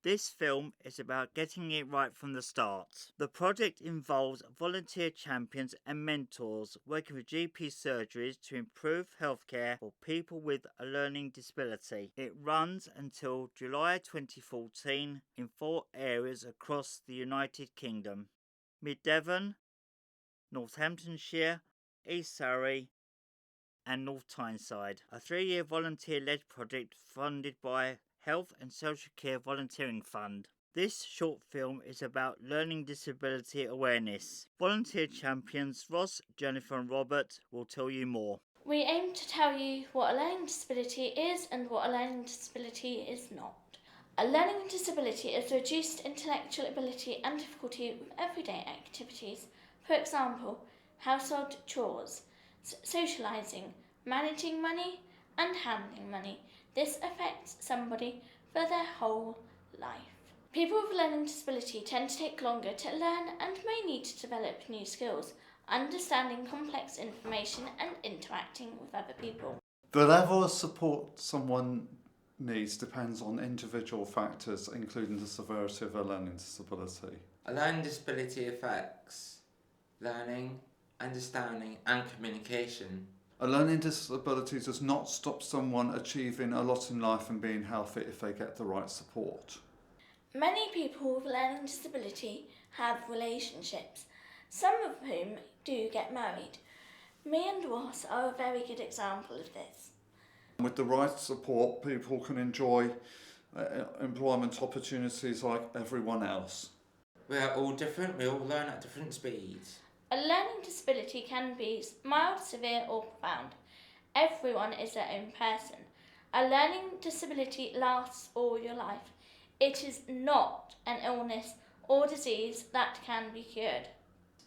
This film is about getting it right from the start. The project involves volunteer champions and mentors working with GP surgeries to improve healthcare for people with a learning disability. It runs until July 2014 in 4 areas across the United Kingdom: Mid Devon, Northamptonshire, East Surrey, and North Tyneside. A 3-year volunteer-led project funded by Health and Social Care Volunteering Fund. This short film is about learning disability awareness. Volunteer champions Ross, Jennifer and Robert will tell you more. We aim to tell you what a learning disability is and what a learning disability is not. A learning disability is reduced intellectual ability and difficulty with everyday activities, for example, household chores, socialising, managing money, and handling money. This affects somebody for their whole life. People with a learning disability tend to take longer to learn and may need to develop new skills, understanding complex information and interacting with other people. The level of support someone needs depends on individual factors, including the severity of a learning disability. A learning disability affects learning, understanding and communication. A learning disability does not stop someone achieving a lot in life and being healthy if they get the right support. Many people with a learning disability have relationships, some of whom do get married. Me and Ross are a very good example of this. With the right support, people can enjoy employment opportunities like everyone else. We are all different, we all learn at different speeds. A learning disability can be mild, severe or profound. Everyone is their own person. A learning disability lasts all your life. It is not an illness or disease that can be cured.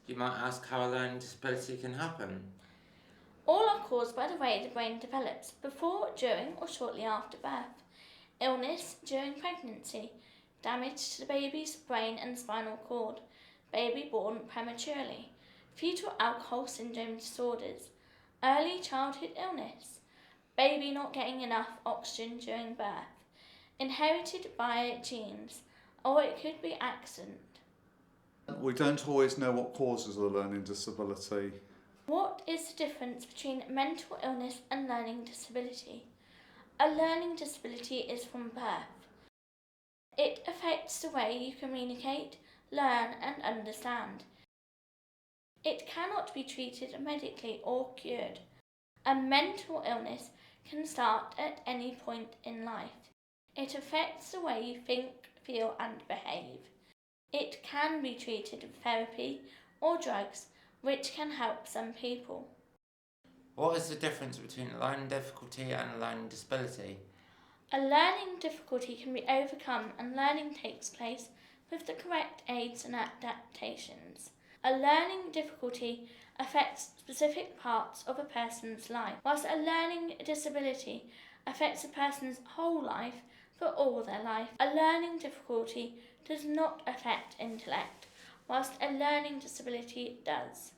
You might ask how a learning disability can happen. All are caused by the way the brain develops before, during or shortly after birth. Illness during pregnancy, damage to the baby's brain and spinal cord, baby born prematurely, fetal alcohol syndrome disorders, early childhood illness, baby not getting enough oxygen during birth, inherited by genes, or it could be accident. We don't always know what causes a learning disability. What is the difference between mental illness and learning disability? A learning disability is from birth. It affects the way you communicate, learn and understand. It cannot be treated medically or cured. A mental illness can start at any point in life. It affects the way you think, feel and behave. It can be treated with therapy or drugs, which can help some people. What is the difference between a learning difficulty and a learning disability? A learning difficulty can be overcome and learning takes place with the correct aids and adaptations. A learning difficulty affects specific parts of a person's life, whilst a learning disability affects a person's whole life for all their life. A learning difficulty does not affect intellect, whilst a learning disability does.